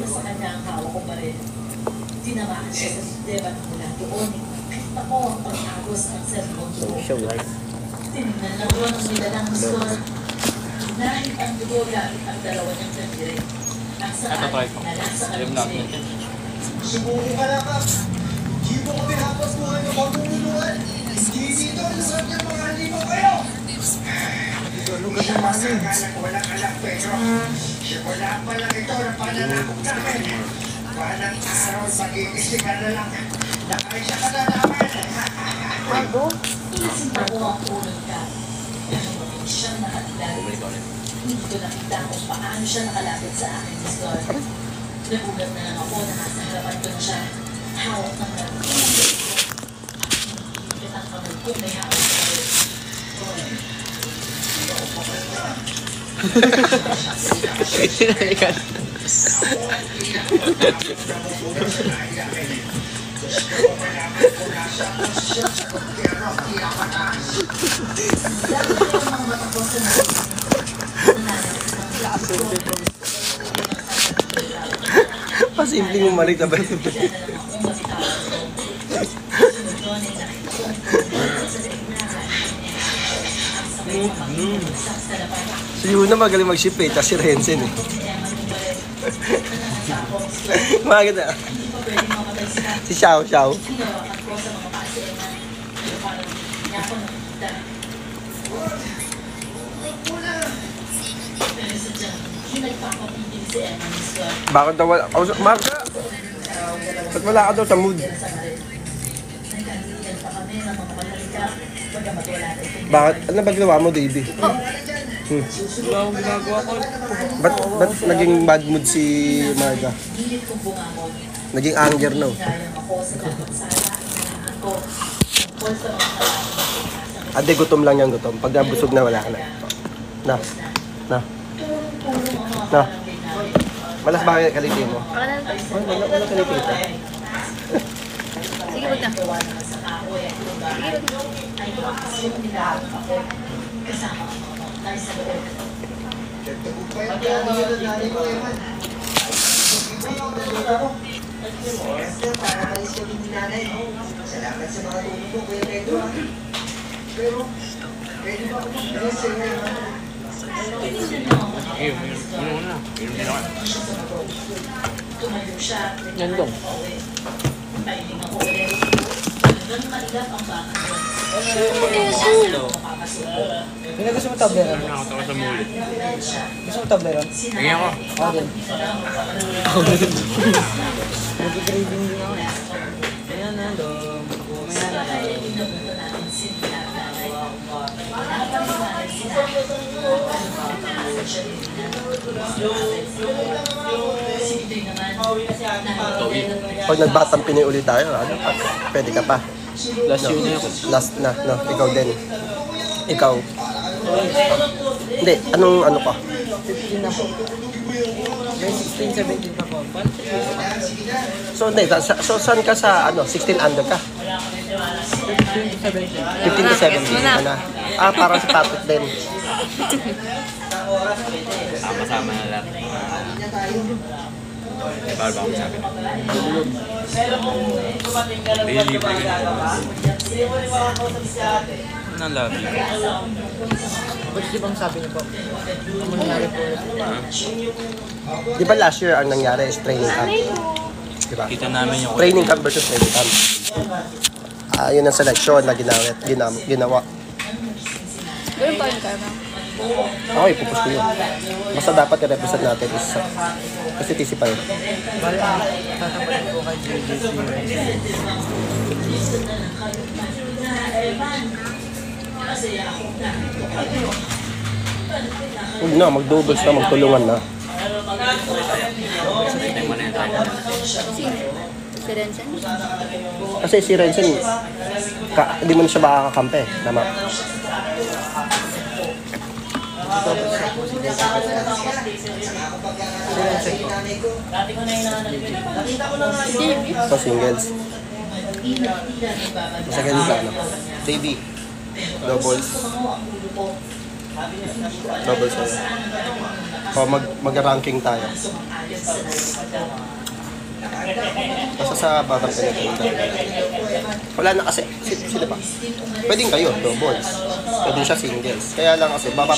na sa kanya ang hawak ko pa rin. Tinamaan siya sa debat mula doon. Kita ko ang pag-agos ng cellphone ko. Tinignan lang doon ang nilalang score. Nahit ang dugo gamit ang dalawa niyang kandire. At saan nalasa ka ng sila. Subuko ka lang, Kap. Hindi mo kami hapas buhay ng pagmumuluan. Hindi dito ang sarap ng mga halimaw kayo. Walang alam, pero simula pa lang ito na pananakot namin. Walang araw sa gigising na lang. Nakaisa ka na naman. Inasinta ko ang unang ka. Pero maging siyang nakatilag. Hindi ko nakita kung paano siya nakalapit sa akin, Miss God. Nagulat na lang ako na nasa harapan ko na siya. Hawak ng narating ang bait ko. At ang kamay ko may hawak sa bait. Pasimpleng umalik na ba? Si Yuna magaling mag-ship eh, tapos si Renzen eh. Maganda na. Si Xiao Xiao. Bakit daw wala? Marka! Ba't wala ka daw sa mood? Bakit? Ano ba ginawa mo, Davey? Wala akong ginagawa ko. Ba't naging bad mood si Marga? Naging anger, no? Ade, gutom lang yan, gutom. Pag nabusog na, wala ka na. Na. Malas ba kayo kalitin mo? Wala kalitin ito. Sige, wag na. Salamat sa mga tulong ko, Kuya Pedro. Pero, pwede ba ako mag-bless sa inyo? Nandong. Hindi gusto mo tablero? Nakatawa sa mulit. Gusto mo tablero? Tingin ako. Ako din. Nag-grading din ako. Ayan na, dom. Pag nagbatang Pinoy ulit tayo, ano? Pwede ka pa. Last year na ako. Last na, no? Ikaw din. Ikaw. Hindi, anong ano pa? 15 na po. May 16, 17 pa po. So, hindi. So, saan ka sa, ano? 16 under ka? 15 to 17. 15 to 17 ka na. Ah, parang si Patrick din. Sama-sama na lang. Para ba ako sabi na? Libre ka na. Anong love you? Ba't di bang sabi niyo po? Ano nangyari po? Di ba last year ang nangyari is training camp? Di ba? Kita namin yung Training camp versus training camp. Yun ang selection na ginawa. Ganun pa rin karma. Okay, pupus ko yun. Basta dapat i-represent natin is kasi TC pa yun. Bali, tatapatin po kay JJC. Huwag na, mag-doubles na, magtulungan na. Tingnan mo na yung tayo. Si Renzen? Kasi si Renzen, hindi mo na siya makakakampi. Tama. So singles. Sa ganun ka, ano? Baby. Doubles. Doubles. O mag-ranking tayo. Basta sa Batang Pinay. Wala na kasi. Sino pa? Pwedeng kayo, doubles. Pwedeng siya singles. Kaya lang kasi, baka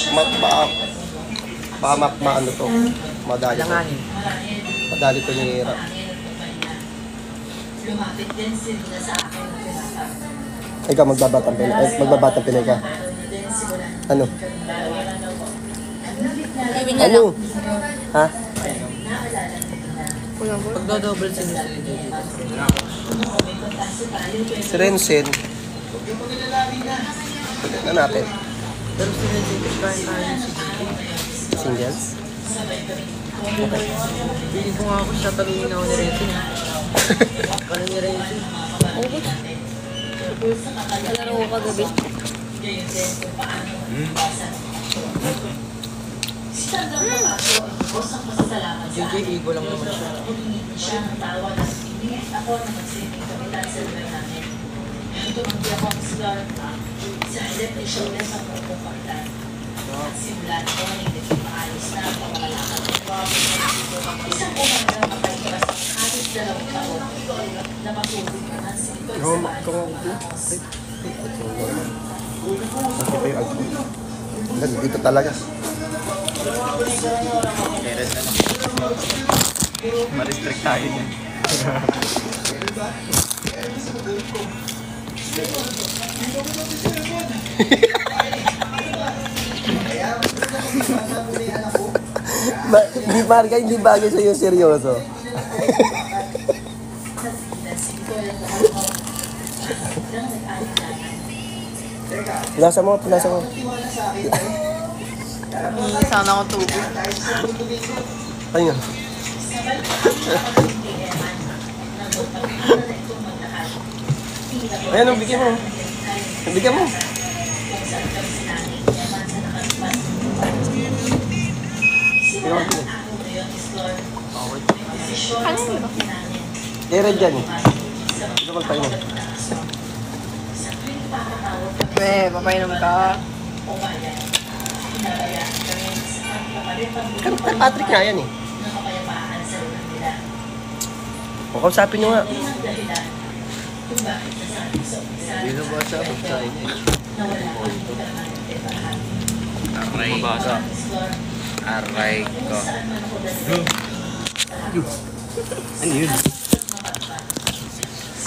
maano to. Madali to. Langanin. Madali to ni Rap. Lumapit din sila sa akin ng pinaka. Ikaw magbabatang Pinay. Ay, magbabatang Pinay ka. Ano? Ibig na Ano? lang. Ha? Kulang ko. Pagdo-double sinusunod dito. Si Rensen. Pwede na natin. Pero sinusunod kaya tayo si Singles. Feeling ko nga ako siya talunin ako ni Renzi. Ano ni Renzi? Nalaro ko kagabi. JJ Igo lang naman siya. Siya ang tawa ng pinili ako na mag-swimming kapitan sa lugar namin. Tumanggi ako ang scar. Sa halip ay siya ulit ang pupong kapitan. At simulan ko na hindi maayos na ang pamamalakad ng Bob. Isang umaga makaiwas ang halos 2 taon na matulog naman si Ito sa Panos. Ito yung agpo. Dito talaga. Meron na lang. Ma-restrict tayo niyan. Hindi Marga, hindi bagay sa'yo seryoso. Pinasa mo. Sana ako tubo. Ayun. Ayan, bigyan mo. Bigyan mo. Ano yun? Red dyan eh. Ito kong tayo. Papainom ka. Kay Patrick nga yan eh. O, kausapin nyo nga. Yun ang basa ako sa inyo. Aray ko. Aray ko. Ano yun?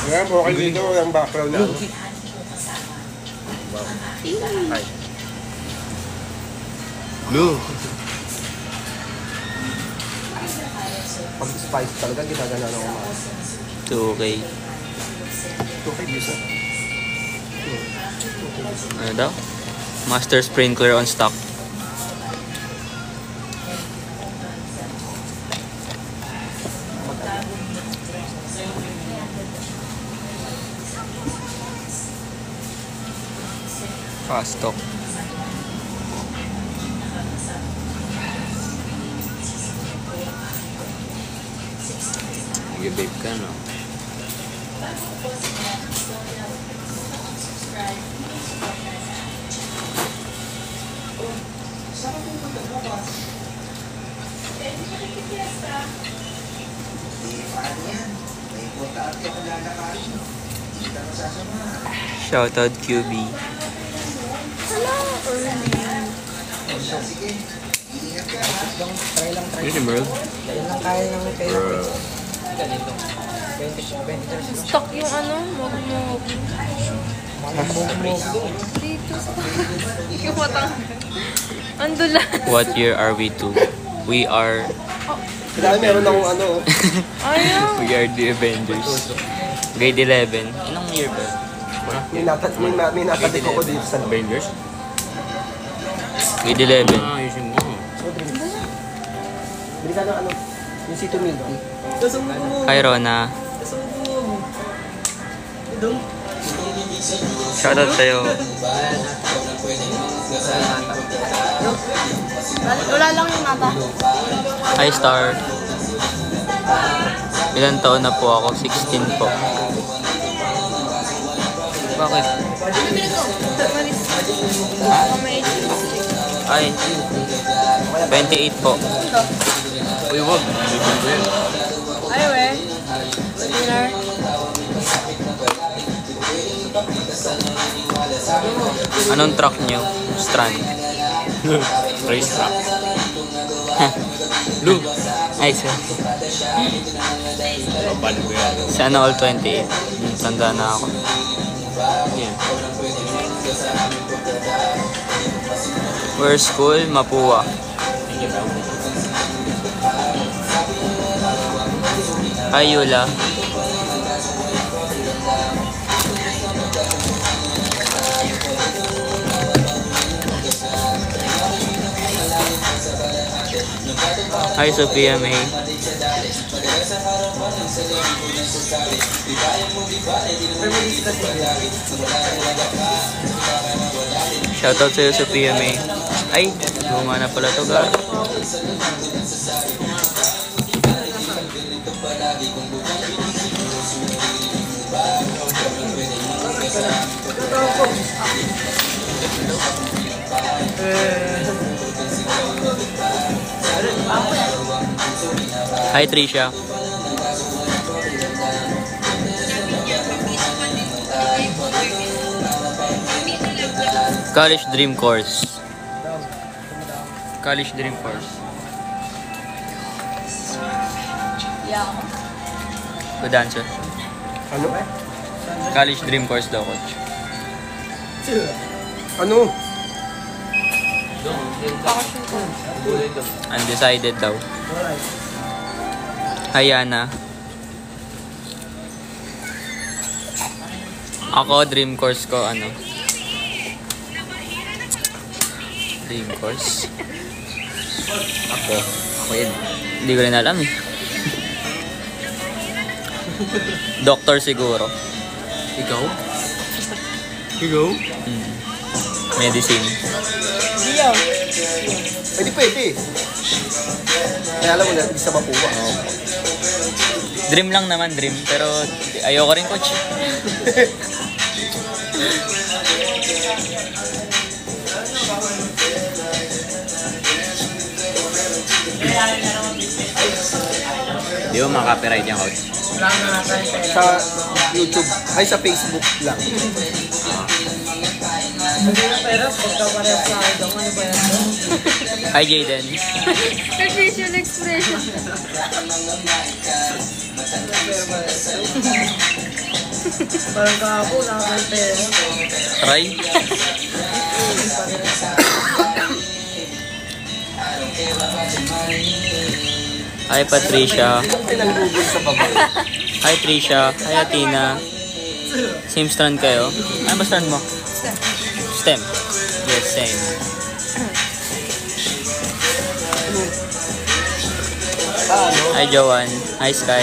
Ayan, okay dito yung background na. Blue. Pag spice talaga, ginagana ng umakas. 2K. 2K views na. Ano daw? Master sprinkler on stock. Fast stock. Nag-vape ka, no? Shoutout QB. Yun yung Merl. Yan lang kaya naman kayo. Ganito. 20 Stock yung ano, mog-mog. Dito. Yung matang. Ando lang. What year are we to? We are... Kailangan meron akong ano. Ayaw. We are the Avengers. Grade 11. Anong year ba? May nakatik ako dito sa Avengers? Grade 11. Ah, yun mo. Bili ka ng ano, yung Cito Milk Tea. Hi, Rona. Shoutout sa'yo. Wala lang yung mata. Hi, Star. Ilan taon na po ako? 16 po. Bakit? Malis. May Ay, Kaya 28 po. Uy, wag. Bibig ko yan. Ay, we. Dinner. Anong truck nyo? Strand. Race track. Blue. Ay, sir. Baban ko yan. Sana all 28. Tanda na ako. Yan. Where school? Mapua. Hi, Yula. Hi, Sophia May. Shoutout sa'yo, Sophia May. Ay, luma na pala to, guys. Hi, Trisha. College Dream Course. College Dream Course. Good answer. Ano? College Dream Course daw, coach. Ano? Undecided daw. Hayana. Ako, dream course ko, ano? Dream course? Ako yun. Hindi ko rin alam eh. Doctor siguro. Ikaw? Ikaw? Medicine. Pwede. Kaya alam mo na, hindi sa Mapua. Dream lang naman, dream. Pero ayoko rin, coach. Di ba makaka-copyright yan, coach? Sa YouTube, ay sa Facebook lang. Hi, Jaden. Facial expression. Parang kahapon, nakakal Try. Hi, Patricia. Pinanggugol sa baba. Hi, Trisha. Hi, Athena. Same strand kayo? Ano ba strand mo? STEM. Yes, same. Hi, Joanne. Hi, Sky.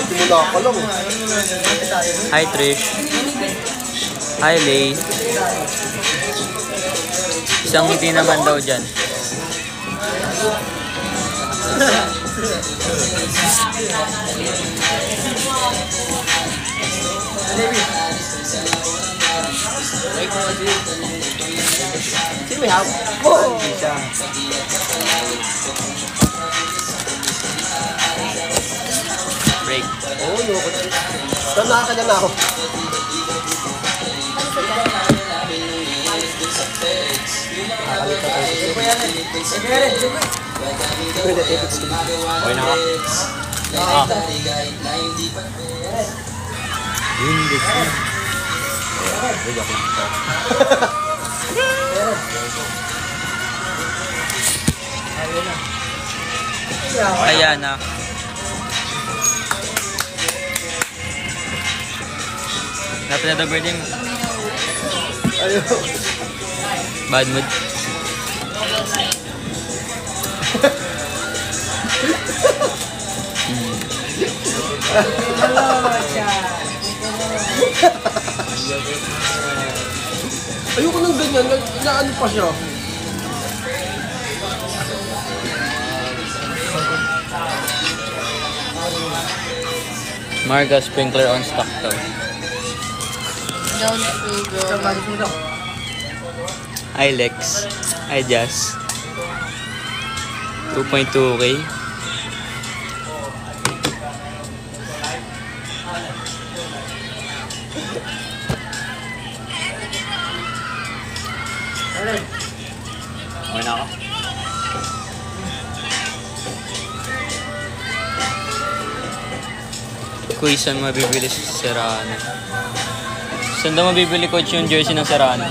Simula ka lang. Hi, Trish. Hi, Lay. Isang ngiti naman daw dyan. Sino may hawak? Oh! Hindi siya. Break. Oo, loko. Tama ka na ako. Okay na ako. Hindi ko. Wait, ako lang. Kaya na. Dapat na daw birthday mo. Ayaw. Bad mood. Ayoko nang ganyan. Naano pa siya. Marga sprinkler on stock daw. Don't figure. Hi, Lex. Ay, Jazz. 2.2K. Okay na ako. Kuy, saan mabibili sa Serrano? Saan daw mabibili, Coach, yung jersey ng Serrano?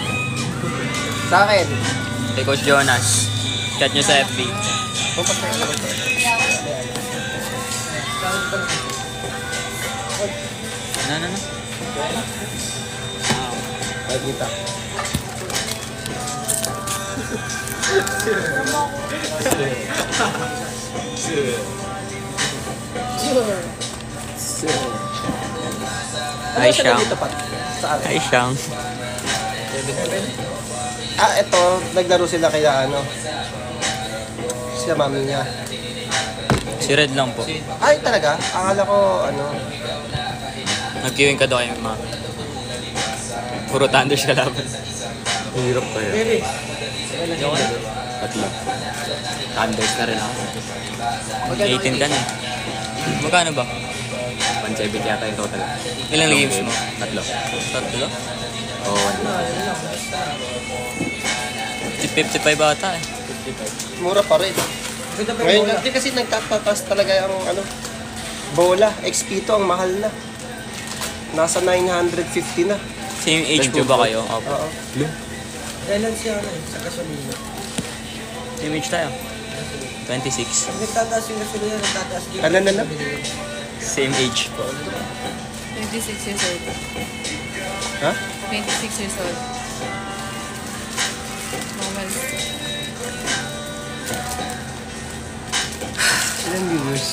Sa akin. Kay Coach Jonas. Chat nyo sa FB. Ano? Ay, kita. Hi, Shang. Saan? Hi, Shang. Ito, naglaro sila kaya ano. Sila mami niya. Si Red lang po. Ay, talaga? Akala ko, ano. Nag-queuing ka daw kay Mama. Puro Thunders ka laban. Hirap kaya. Tatlo. Thunders na rin ako. 18 ka na eh. Magkano ba? 170 yata yung total. Ilang games mo? Tatlo. Tatlo? Oo, 55 ata eh. Mura pa rin. Ngayon lang din kasi nagtatatas talaga ang ano. Bola, XP2 ang mahal na. Nasa 950 na. Same age po ba kayo? Opo. Oo. Kailan siya sa gasolina? Same age tayo. 26. Pag nagtataas yung gasolina, nagtataas din. Ano? Same age po. 26 years old. Ha? 26 years old. Normal. Ilang viewers?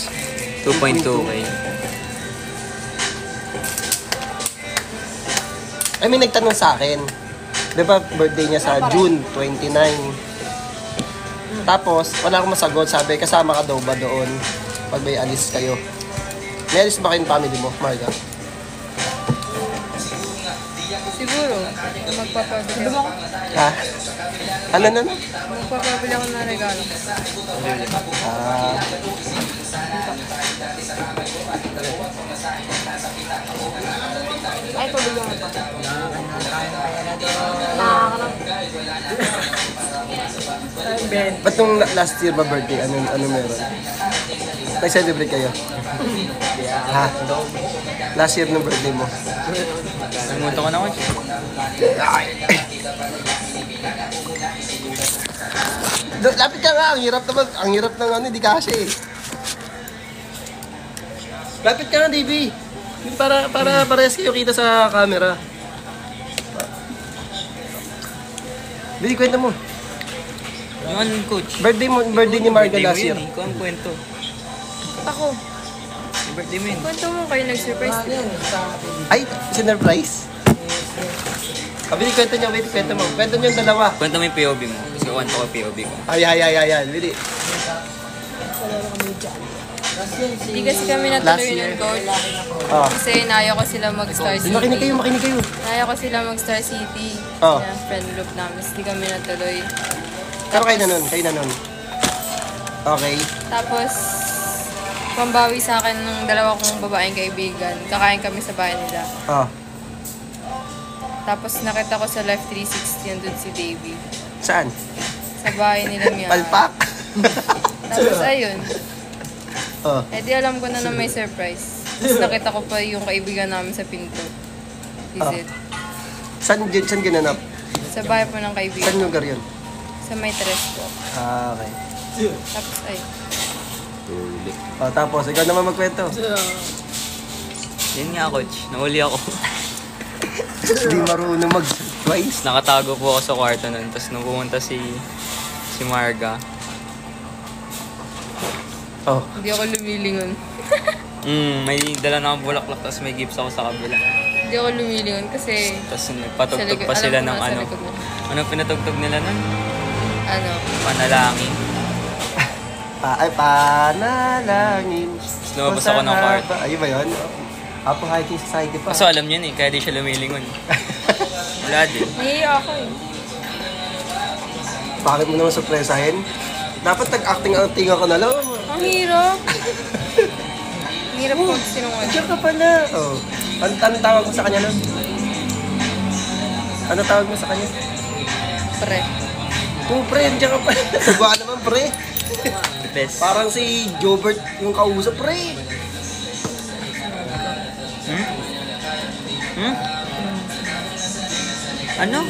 2.2K. Ay, may nagtanong sa akin. Di ba birthday niya sa June 29. Tapos, wala akong masagot. Sabi, kasama ka daw ba doon pag may alis kayo? May alis ba kayong family mo, Marga? Siguro, magpapabili ako. Ha? Ano? Magpapabili ako ng regalo. Ah, Ay, pabili ako pa. ba't nung last year ba birthday? Ano meron? Nag-celebrate kayo? Ha? Last year ng birthday mo? Nagmunta ko na ko. Lapit ka nga, ang hirap naman, ang hirap ng ano, di kasi eh. Lapit ka nga, DB. Para parehas kayo kita sa camera. Dili, kwento mo. Yung ano, Coach? Birthday ni Marga last year. Ikaw ang kwento. Ako, Yung birthday mo yun. kwento mo kayo nag-surprise. Ay, sinurprise? Bili, kwento niyo, kwento mo. Kwento niyo yung dalawa. Kwento mo yung POV mo. Kasi kwento ko yung POV ko. Ay, Bili. Hindi kasi kami Last natuloy year. ng coach. Oh. Kasi naya ko sila mag-Star City. Makinig kayo. Naya ko sila mag-Star City. Oh. Na friend group namin. Hindi kami natuloy. Pero kayo na nun. Okay. Tapos, pambawi sa akin ng dalawa kong babaeng kaibigan. Kakain kami sa bahay nila. Oh. Tapos nakita ko sa Life 360 andun si Davey. Saan? Sa bahay nila niya. Palpak? Tapos ayun. Oh. Eh di alam ko na may surprise. Tapos nakita ko pa yung kaibigan namin sa pinto. Visit. Saan ginanap? Sa bahay po ng Saan kaibigan. lugar yun? Sa may tres po. Ah, okay. Tapos ay. Oh, tapos, ikaw naman magkwento. Yun nga, Coach. Nahuli ako. Hindi marunong mag-surprise. Nakatago po ako sa kwarto nun. Tapos nung pumunta si Marga. Oh. Hindi ako lumilingon. May dala na akong bulaklak. Tapos may gifts ako sa kabila. Hindi ako lumilingon kasi Tapos nagpatugtog pa alam sila ko ng nasa ano. likod mo. Anong pinatugtog nila nun? Ano? Panalangin. Panalangin. Tapos lumabas ako ng kwarto. Ayun ba yun? Apo Hiking Society pa. Kaso alam niya eh, kaya di siya lumilingon. Wala din. Nahiya ako eh. Bakit mo naman surpresahin? Dapat nag-acting-acting ka na lang. Ang hirap. Ang hirap kung sinungaling. Diyan ka pala. Oh. Anong tawag mo sa kanya nun? Ano tawag mo sa kanya? Pre. Oh, pre, diyan ka pala. Baka naman, pre. Best. Parang si Jobert yung kausap, pre. Ano?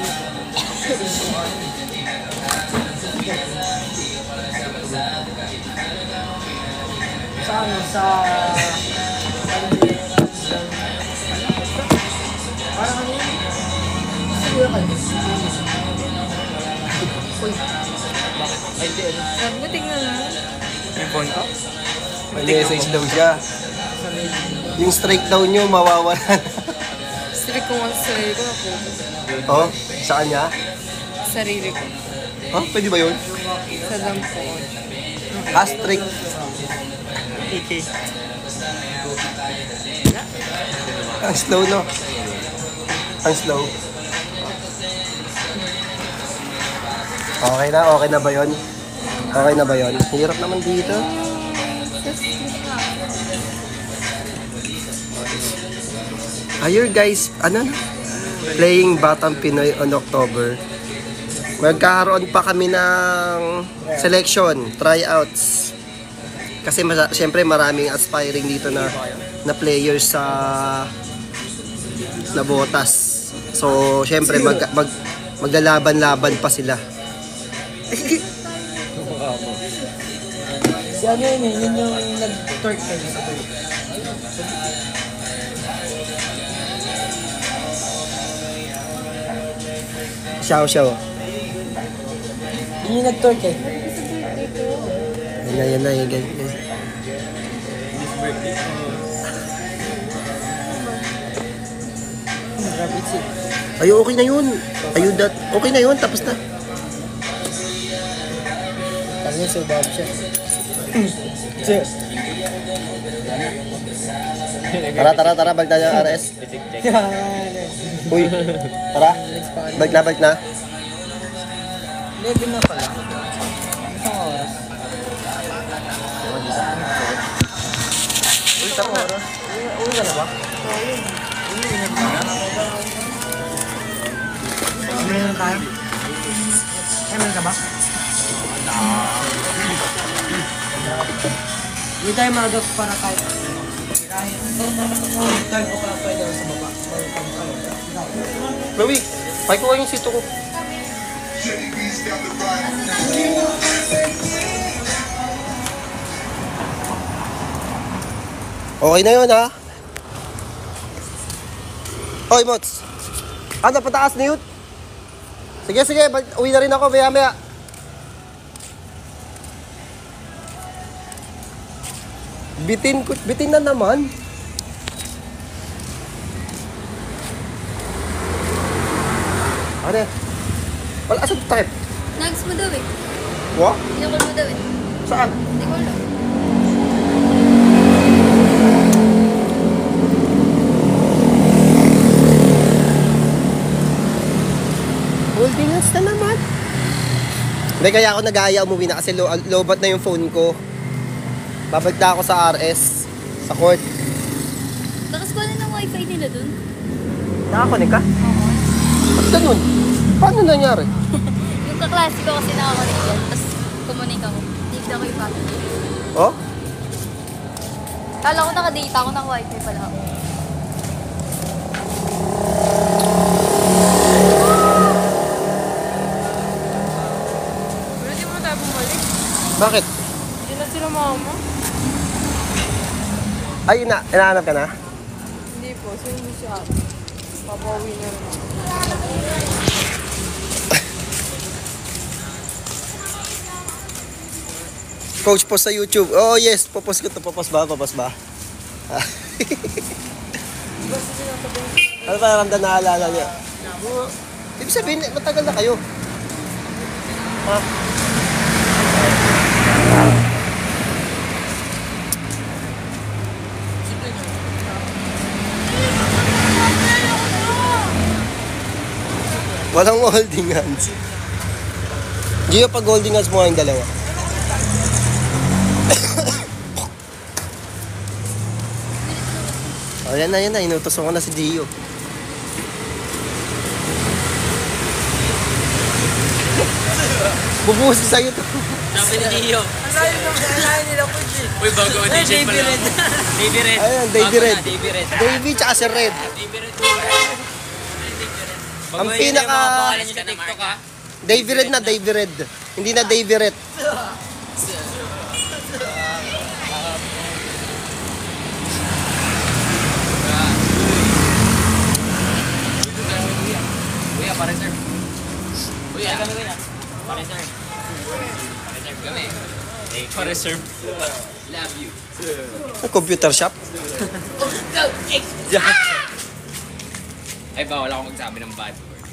Sa ano, sa... Parang ano yun? Siguro ka. Uy. Bakit? Ay, di ano. Sabi mo, tignan mo. Yung phone ko? May message daw siya. Yung strike daw nyo, mawawala na. Strict ko nga sa sarili ko. Oh, sa kanya? Sarili ko. Oh, pwede ba yun? Sa dam ko. Strict. Ang slow, no? Ang slow. Okay na ba yun? Okay na ba yun? Hirap naman dito. Ayun guys, ano na? Playing Batang Pinoy on October. Magkakaroon pa kami ng selection, tryouts. Kasi syempre maraming aspiring dito na players sa na botas. So syempre maglalaban-laban pa sila. Si ano yun eh, yun yung nag-twerk kayo sa twerk. Xiao. Yun yung nag-twerk eh. Yan na. Rabbit seat. Ay, okay na yun. Okay na yun, tapos na. Kanya si Bob siya. Tara, balik tayo ng RS. Uy, tara. Balik na. 11 na pala. Isang oras. Uy, tara na. Uwi ka na ba? Meron tayo? Meron ka ba? Hindi tayo magag para kahit tayo ko para pwede sa baba. Chloe, pakikuha yung sito ko. Okay na yun, ha? Oy, Mots. Ano, pataas na yun? Sige, uwi na rin ako, maya. Bitin na naman. Ano? Wala, asan type? Nags mo daw eh. What? Pinakul mo daw eh. Saan? Hindi ko alam. Holding hands na naman. Hindi, kaya ako nag-aaya umuwi na kasi lobat na yung phone ko. Babalik na ako sa RS, sa court. Takas ko na ng wifi nila dun. Nakakonek ka? Ba't ganun? Paano nangyari? Yung kaklase ko kasi nakakonek yan. Tapos kumunik ako. Dito ako yung pattern. Oh? Kala ko naka-data ako ng wifi pala ako. Pero di mo tayo bumalik. Bakit? Hindi na sila mama. Ay, inaanap ka na? Hindi po. So hindi siya. Papawi na rin ako. Coach, post sa YouTube. Oh yes, popost ko to. Popost ba? Ano pa naramdaman na naalala niya? Ibig sabihin, matagal na kayo. Ha? Walang holding hands. Gio, pag holding hands mo kayong dalawa. Oh, yan na. Inutos ko na si Gio. Bubuhos sa'yo to. Sabi ni Gio. Ang nila po, G. Uy, bago ang DJ pala. Davey Red. Ayan, Davey Red. Davey Red. Davey tsaka si Red. Davey Red. Ang pinaka... Pangalan niyo sa TikTok ha? Davey Red na Davey Red. Hindi na Davey Red. Kuya, pa-reserve. Kuya, kami kuya. Pa-reserve. Pa-reserve kami. Pa-reserve. Love you. Computer shop. Ay, bawal ako magsabi ng bad word.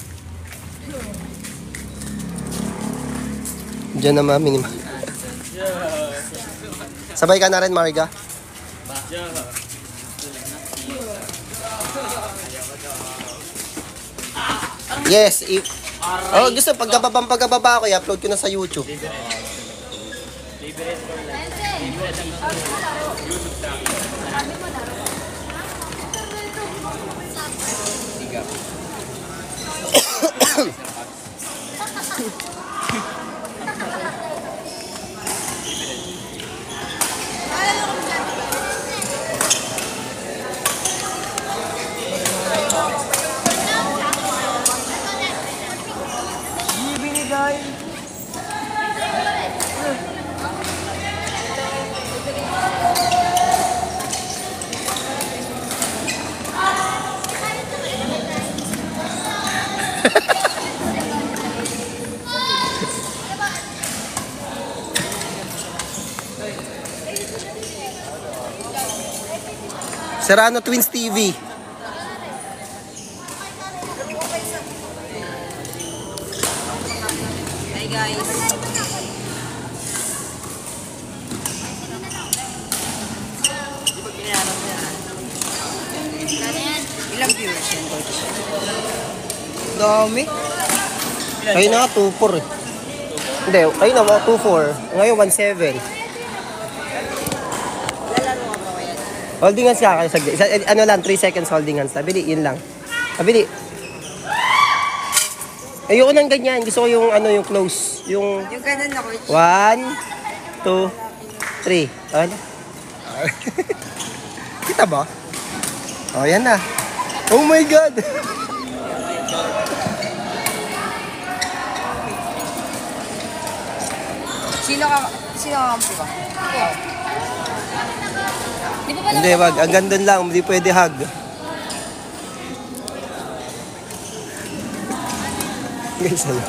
Diyan na mami ni Ma. Sabay ka na rin, Mariga. Yes, if... Oh, gusto, pagkababa ako, i-upload ko na sa YouTube. Serrano Twins TV. Hi guys. Ilang viewers yan, coach? Dami. Ayun na, 2-4 eh. Hindi, ayun na, 2-4. Ngayon, 1-7. Holding hands ka kayo. Ano lang, 3 seconds holding hands. Tabili, yun lang. Tabili. Ayoko nang ganyan. Gusto ko yung, ano, yung close. Yung Yung ganun na, coach. 1, 2, 3. Ano? Kita ba? Oh, yan na. Oh my God! Sino kampi ka? Di ba pala Hindi, wag. Hanggang doon lang. Hindi pwede hug. Guys, ano?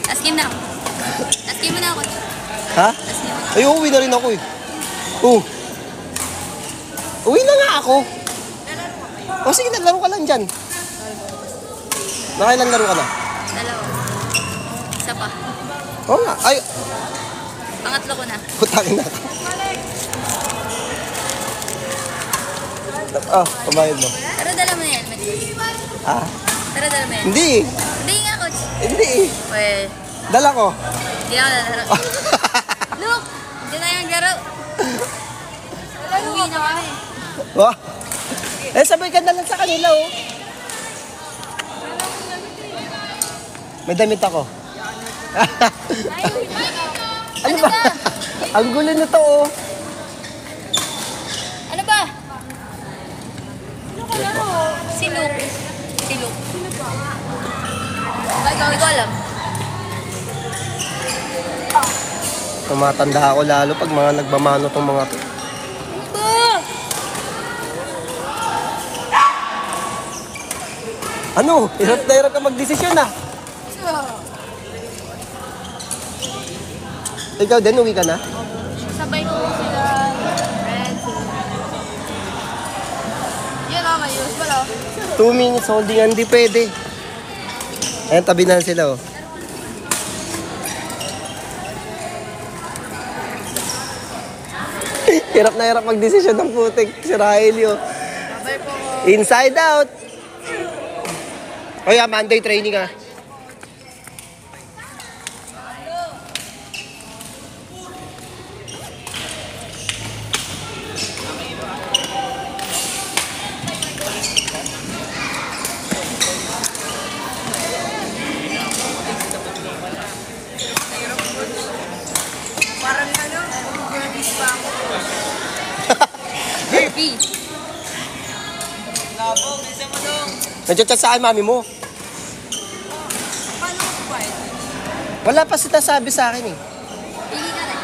Last game na ako. Last game mo na ako. Ha? Ay, uwi na rin ako eh. Uwi na nga ako. O sige, naglaro ka lang dyan. Nakailan laro ka na? Dalawa. Isa pa. Oo nga. Ay, Pangatlo ko na. putakin na. Ah, pabayad mo. Pero dala mo na yan. Medyo. Ha? Pero dala mo yan. Hindi. Hindi nga, coach. Hindi. Well, Dala ko. hindi na ako lalaro. Look! Hindi na yung laro. Uwi na kami. Wah. Eh, sabay ka na lang sa kanila, oh. May damit ako. Ano ba? Ang gulo nito, oh. Ano ba? Si Luke. Si Luke. Hindi ko alam. Tumatanda ako lalo pag mga nagmamano tong mga to. Ano? Hirap na hirap ka magdesisyon, ah. Ikaw din, uwi ka na? Sabay ko sila. Yan ako, may use pala. 2 minutes holding, hindi pwede. Ayan, tabi na sila, oh. Hirap na hirap magdesisyon ng putik. Si Raelio. Inside out. O yeah, Monday training, ah. Kirby. Nag-chat sa akin, mami mo. Paano ko ba ito? Wala pa sinasabi sa akin eh. Pili na rin.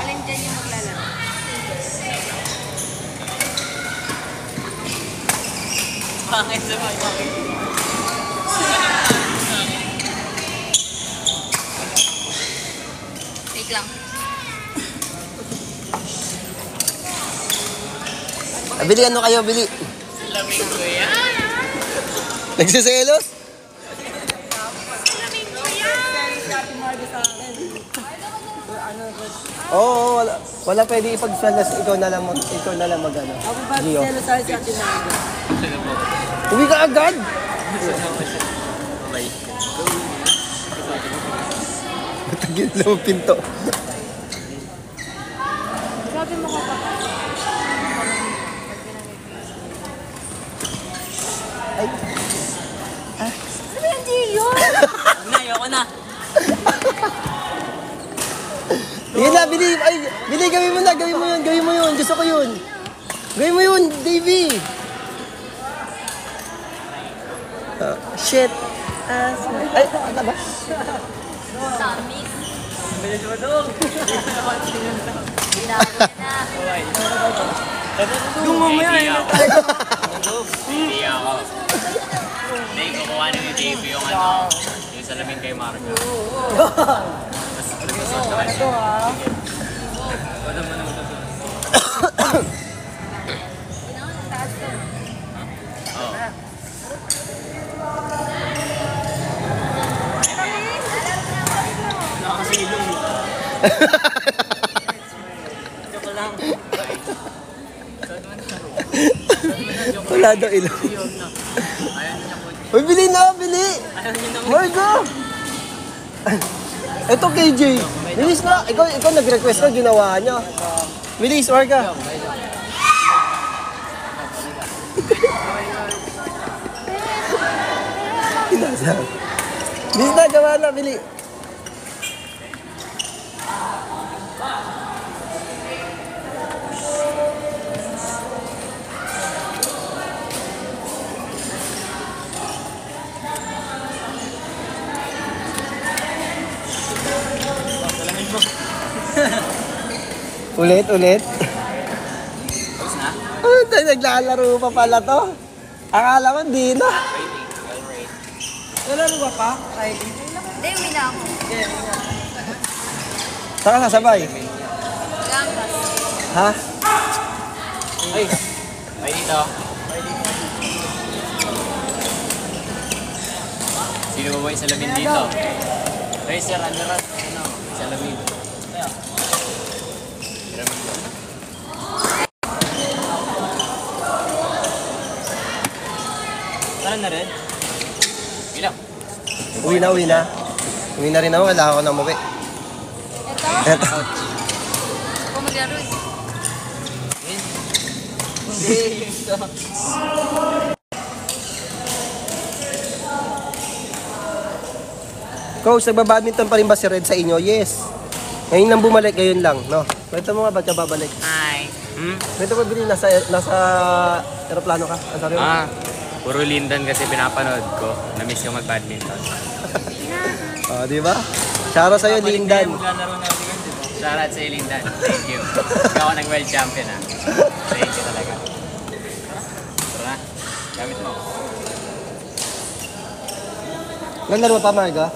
Alin dyan yung maglalaro? Pangit sa mga. Wait lang. Bili ano kayo, bili. Lamig ko yan. Nagsiselos? Oo, wala pwede ipagsalas. Ikaw na lang mag-ano. Ako ba Gio. selo sa si Ate Margo? Uwi ka agad! Bye. Matagil lang ang pinto. Sabi mo ka pa. Sabi hindi yun! Ayoko na. Yun na, bili. Ay, bili, gawin mo na. Gawin mo yun. Gusto ko yun. Gawin mo yun, Davey. Shit. Ay, ano ba? Tamis. Bilis mo doon. Yung mamaya yun. Hindi ako. Hindi, kukuha na ni Davey yung ano, yung salamin kay Marco. Ito ha. Wala daw ilong. Uy, bili na, bili. Margo. Ito, KJ. Bilis na. Ikaw nag-request na, ginawa niya. Bilis, Marga. Inasal. Bilis na, gawa na, bili. Ulit. Tapos na? Oh, naglalaro pa pala to. Akala ko di na. Wala ba pa? Ay, Hindi, uwi na ako. Saan ka sasabay? Gangkas. Ha? Ay, ay dito. Sino ba yung salamin dito? Ay, sir, ano rin? Ano? Salamin. Tara na rin. Bilang. Uwi na. Uwi na rin ako. Wala ako na umuwi. Ito? Eto. Ako maglaro eh. Hindi. Coach, nagbabadminton pa rin ba si Red sa inyo? Yes. Ngayon lang bumalik, ngayon lang, no? Kwento mo nga, ba't ka babalik? Hi. Kwento mo, Billy, nasa aeroplano ka? Ang sabi mo? Puro Lindan kasi pinapanood ko. Na-miss ko mag-badminton. Di ba? Shoutout sa'yo, Lindan. Maglalaro na ulit yun, diba? Shoutout sa'yo, Lindan. Thank you. Ikaw ang nag-world champion, ha? Thank you talaga. Tara, gamit mo. Naglalaro pa, Marga?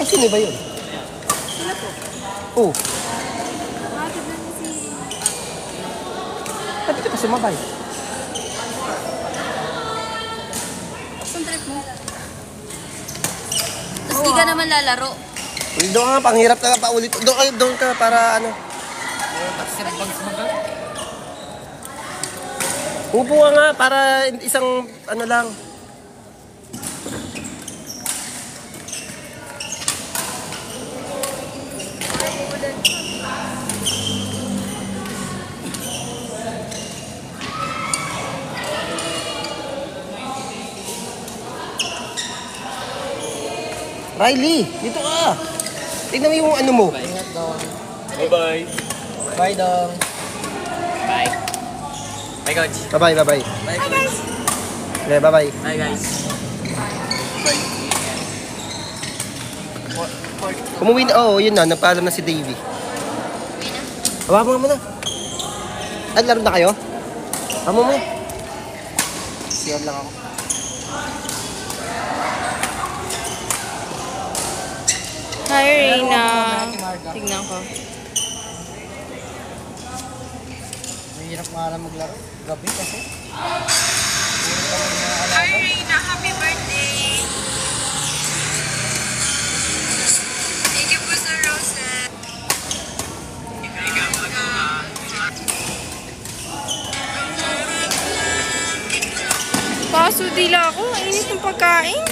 Sino ba yun? Sila po. Oh, Hatid na niya si... pwede ka sumabay. Saan trip mo? Tapos di ka naman lalaro. Doon ka nga, panghirap ka pa ulit. Doon ka para ano. Upo ka nga para isang ano lang. Riley, dito ka. Tignan mo yung ano mo. Ingat dong. Bye-bye. Bye dong. Bye. Bye, coach. Bye-bye, bye-bye. Bye guys. Okay, bye-bye. Bye, guys. Umuwi na, oo, yun na, nagpaalam na si Davey. Hawa mo muna. Ay, laro na kayo? Hawa mo. Siyan lang ako. Hi, Reyna. Tignan ko. Mahirap nga lang maglaro. Gabi kasi. Hi, Reyna. Happy birthday. Thank you po sa roses. Paso dila ako. Init ng pagkain.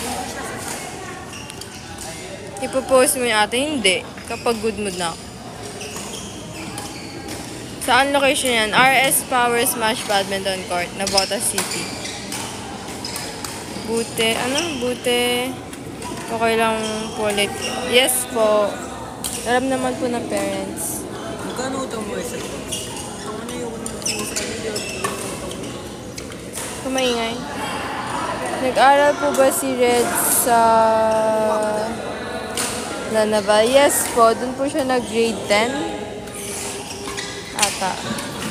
Ipopost mo yung ate? Hindi. Kapag good mood na ako. Saan location yan? RS Power Smash Badminton Court, Navotas City. Bute. Ano? Bute. Okay lang po ulit. Yes po. Alam naman po ng parents. Magkano utang mo isa? Ano yung Kumaingay. Nag-aral po ba si Red sa Lanaval? Yes po. Doon po siya nag-grade 10. Ata.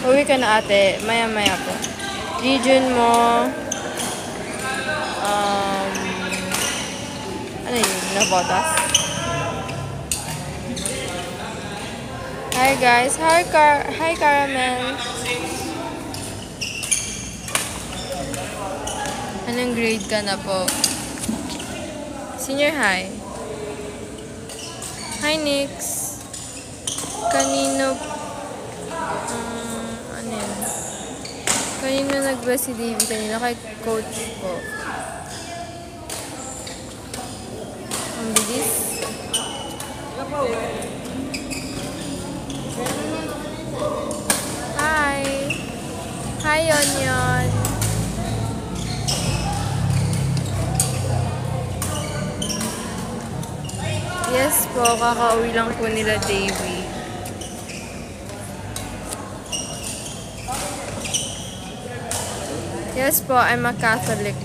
Uwi ka na ate. Maya-maya po. Region mo. Ano yun? Navotas? Hi guys. Hi Caramel. Anong grade ka na po? Senior high. Hi Nix. Kanino ano yun? Kanino nagba si Davey kanina? Kay coach po. Ang bilis. Hi. Hi Onion. Yes po, kakauwi lang po nila Davey. Yes po, I'm a Catholic.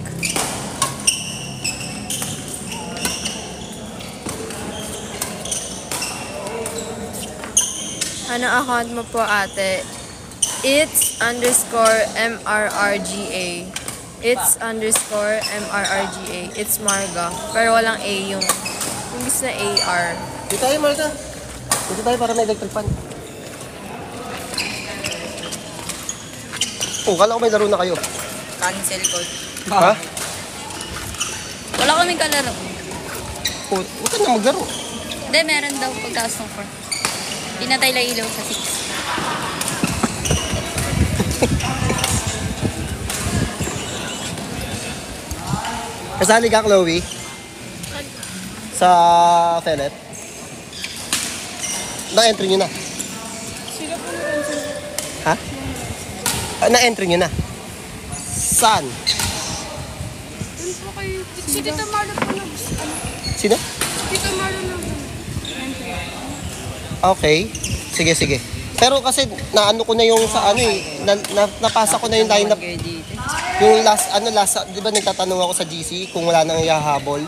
Ano account mo po ate? It's _MRRGA. It's _MRRGA. It's Marga. Pero walang A yung imbis na AR. Dito tayo, Marta. Dito tayo para may electric fan. Oh, kala ko may laro na kayo. cancel coach? Ha? Wala kaming kalaro. Oh, huwag ka na maglaro. Hindi, meron daw pagtaas ng 4. Pinatay lang ilaw sa 6. Kasali ka, Chloe? Sa Philip? Na-entry nyo na? Sila po na Ha? Na-entry nyo na? Saan? Dun po kayo. Si Tita Marlo po na. Sino? Tita Marlo na. Okay. Sige, sige. Pero kasi naano ko na yung sa ano eh, napasa ko na yung lineup. Yung last, di ba nagtatanong ako sa GC kung wala nang ihahabol?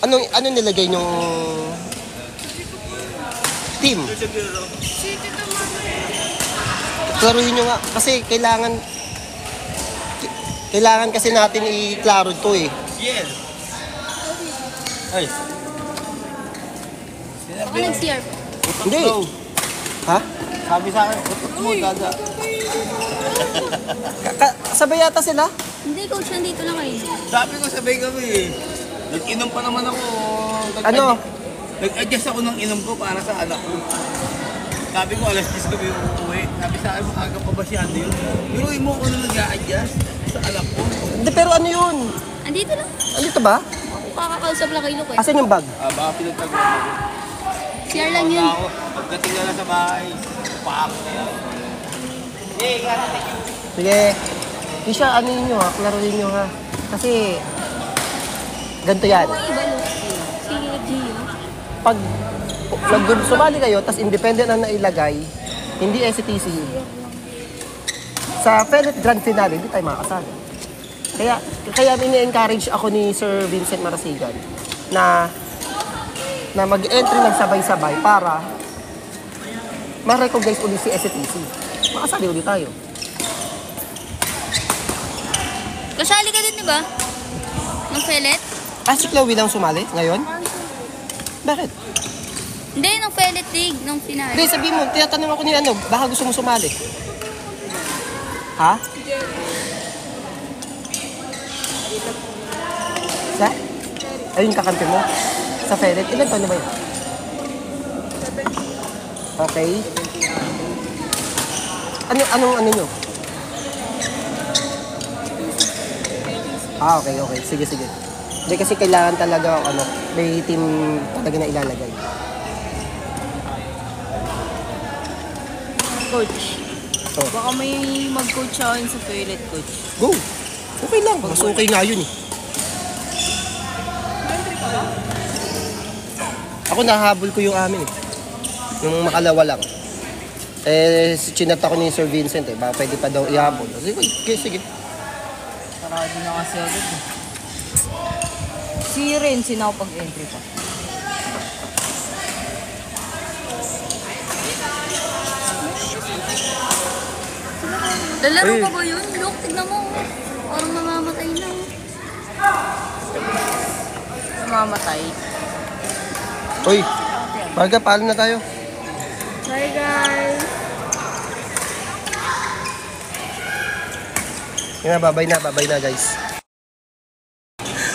Ano nilagay yung team? Si Tita Marlo. Klaruhin nyo nga, kasi kailangan kasi natin i-klaro to eh. Yes. Ay. Ako nag-CR po. Hindi. Ha? Sabi sa akin, utot mo, dada. Sabay yata sila? Hindi, coach, nandito lang kayo. Sabi ko, sabay kami eh. Nag-inom pa naman ako. Ano? Nag-adjust ako ng inom ko para sa anak ko. Sabi ko, alas 10 kami uuwi. Sabi sa akin, maaga pa ba siya? Ano yun? Biruin mo ako na nag-a-adjust sa anak ko. Hindi, pero ano yun? Andito lang. Andito ba? Ako kakakausap lang kay Luke eh. Asan yung bag? Baka pinagtago ako. CR lang yun. Pagdating na lang sa bahay, paak na yan. Sige. Kisha, ano yun nyo ha? Klaruhin nyo ha. Kasi, ganito yan. Ako iba, Luke. Si Gio. pag sumali kayo, tas independent ang nailagay, hindi STC, sa Pellet Grand Finale, hindi tayo makakasali. Kaya ini-encourage ako ni Sir Vincent Marasigan na mag-entry ng sabay-sabay para ma-recognize ulit si STC. Makasali ulit tayo. Kasali ka din, di ba? Ng pellet? Si Chloe lang sumali ngayon? Bakit? Hindi, ng pellet league, nung finale. Hindi, sabihin mo, tinatanong ako ni baka gusto mo sumali. Ha? Ayun, kakampi mo? Sa Pellet? Ilan taon na ba yun? Okay. Ano nyo? Okay. Sige. Hindi kasi kailangan talaga, may team talaga na ilalagay. Coach, Oh. baka may mag-coach ako sa pellet, coach. Go! Okay lang. Mas okay nga yun eh. Ako nahabol ko yung amin eh. Yung makalawa lang. Chinat ako ni Sir Vincent eh. Baka pwede pa daw ihabol. Sige. Sarado na kasi agad eh. Si Ren, sinakapag-entry pa. Lalaro ka ba yun? Look, tignan mo. Parang mamamatay na. Mamatay. Uy, Marga, paalam na tayo. Bye, guys. Yan na, babay na guys.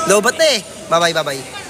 Lobat na eh. Bye-bye.